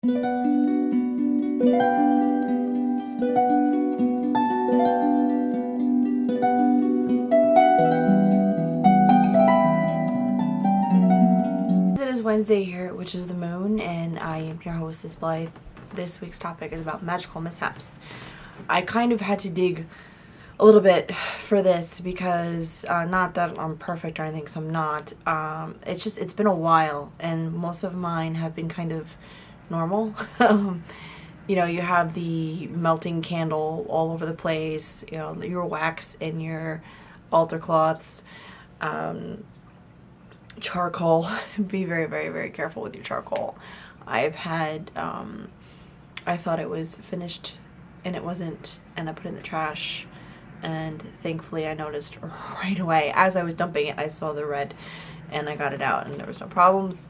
It is Wednesday here, which is the moon, and I am your hostess, Blythe. This week's topic is about magical mishaps. I kind of had to dig a little bit for this because not that I'm perfect or anything, because I'm not. It's been a while, and most of mine have been kind of normal. You know, you have the melting candle all over the place, you know, your wax and your altar cloths, charcoal. Be very, very, very careful with your charcoal. I've had, I thought it was finished and it wasn't, and I put it in the trash, and thankfully I noticed right away as I was dumping it, I saw the red and I got it out and there was no problems.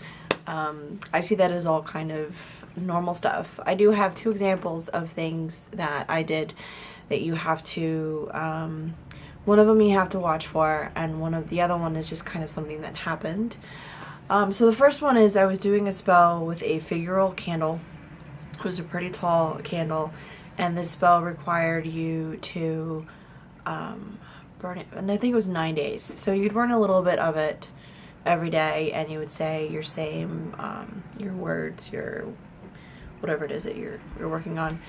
I see that as all kind of normal stuff. I do have two examples of things that I did that you have to, one of them you have to watch for, and the other one is just kind of something that happened. So the first one is I was doing a spell with a figural candle. It was a pretty tall candle, and this spell required you to burn it, and I think it was 9 days. So you'd burn a little bit of it every day, and you would say your same, your words, your whatever it is that you're working on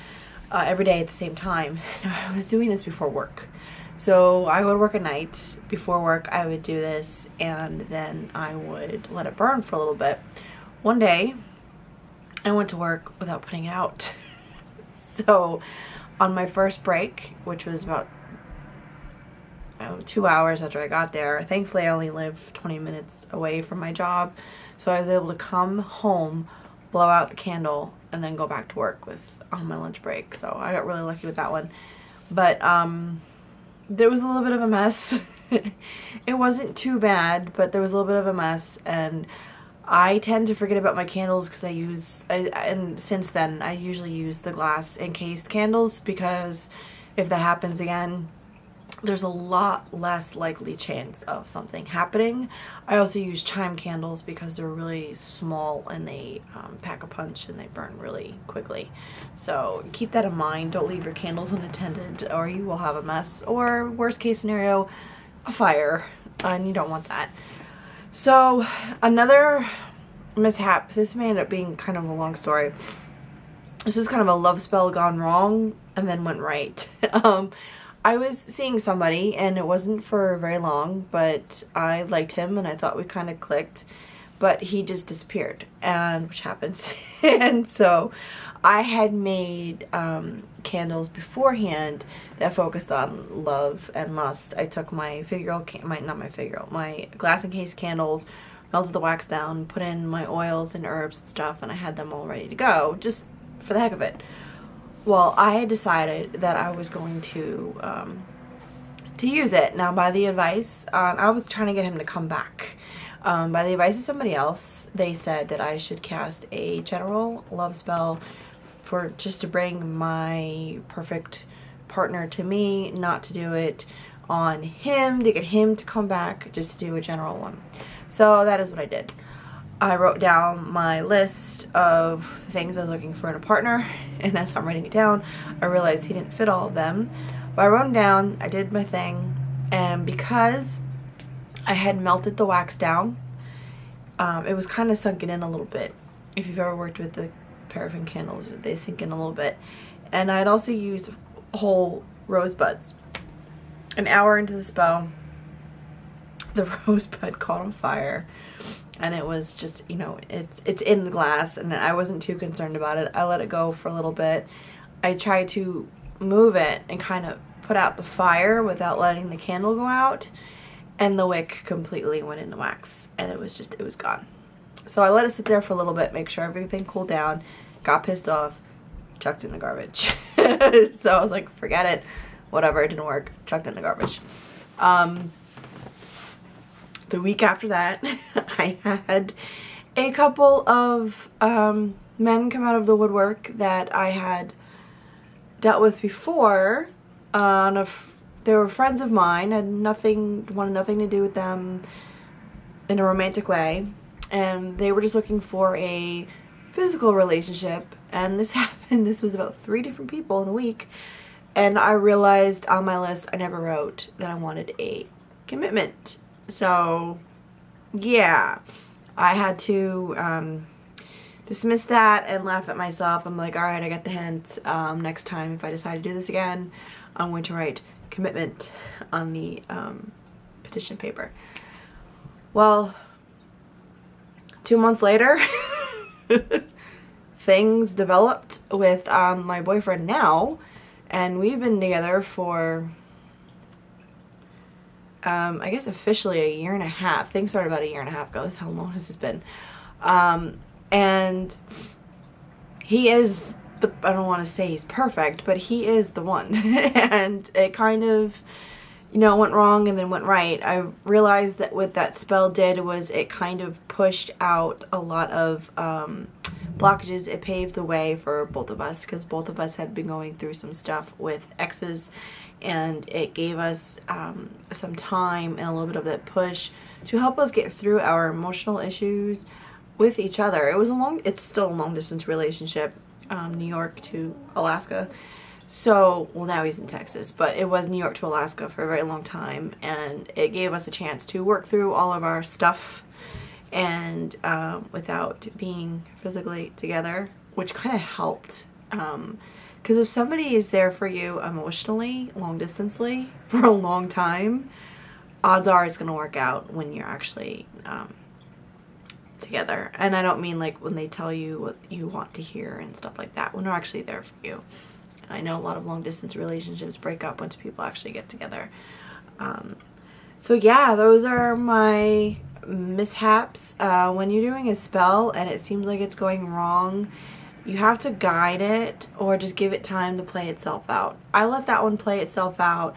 every day at the same time. Now, I was doing this before work. So I would work at night. Before work, I would do this, and then I would let it burn for a little bit. One day, I went to work without putting it out. So on my first break, which was about 2 hours after I got there, thankfully I only live 20 minutes away from my job, so I was able to come home, blow out the candle, and then go back to work on my lunch break. So I got really lucky with that one. But there was a little bit of a mess. It wasn't too bad, but there was a little bit of a mess, and I tend to forget about my candles because and since then I usually use the glass encased candles, because if that happens again, there's a lot less likely chance of something happening. I also use chime candles because they're really small and they pack a punch and they burn really quickly. So keep that in mind. Don't leave your candles unattended or you will have a mess, or worst case scenario, a fire, and you don't want that. So another mishap, this may end up being kind of a long story. This was kind of a love spell gone wrong and then went right. I was seeing somebody, and it wasn't for very long, but I liked him and I thought we kind of clicked, but he just disappeared, and which happens. And so I had made candles beforehand that focused on love and lust. I took my my glass encased candles, melted the wax down, put in my oils and herbs and stuff, and I had them all ready to go, just for the heck of it. Well, I had decided that I was going to use it. Now, by the advice, I was trying to get him to come back. By the advice of somebody else, they said that I should cast a general love spell for just to bring my perfect partner to me, not to do it on him, to get him to come back, just to do a general one. So that is what I did. I wrote down my list of things I was looking for in a partner, and as I'm writing it down, I realized he didn't fit all of them. But I wrote them down, I did my thing, and because I had melted the wax down, it was kind of sunken in a little bit. If you've ever worked with the paraffin candles, they sink in a little bit. And I had also used whole rosebuds. An hour into the spell, the rosebud caught on fire. And it was just, you know, it's in the glass, and I wasn't too concerned about it. I let it go for a little bit. I tried to move it and kind of put out the fire without letting the candle go out, and the wick completely went in the wax, and it was gone. So I let it sit there for a little bit, make sure everything cooled down, got pissed off, chucked it in the garbage. So I was like, forget it, whatever, it didn't work, chucked it in the garbage. The week after that, I had a couple of men come out of the woodwork that I had dealt with before. They were friends of mine, wanted nothing to do with them in a romantic way, and they were just looking for a physical relationship, and this happened. This was about 3 different people in a week, and I realized on my list I never wrote that I wanted a commitment. So yeah, I had to dismiss that and laugh at myself. I'm like, alright, I got the hint. Next time if I decide to do this again, I'm going to write commitment on the petition paper. Well, 2 months later, things developed with my boyfriend now, and we've been together for I guess officially a year and a half. Things started about a year and a half ago. That's how long this has been. And he is the, I don't want to say he's perfect, but he is the one. And it kind of, you know, went wrong and then went right. I realized that what that spell did was it kind of pushed out a lot of blockages. It paved the way for both of us, because both of us had been going through some stuff with exes, and it gave us some time and a little bit of that push to help us get through our emotional issues with each other. It's still a long distance relationship, New York to Alaska. So, well, now he's in Texas, but it was New York to Alaska for a very long time, and it gave us a chance to work through all of our stuff and without being physically together, which kind of helped. Because if somebody is there for you emotionally, long distancely, for a long time, odds are it's going to work out when you're actually together. And I don't mean like when they tell you what you want to hear and stuff like that, when they're actually there for you. I know a lot of long distance relationships break up once people actually get together. So yeah, those are my mishaps. When you're doing a spell and it seems like it's going wrong, you have to guide it or just give it time to play itself out. I let that one play itself out.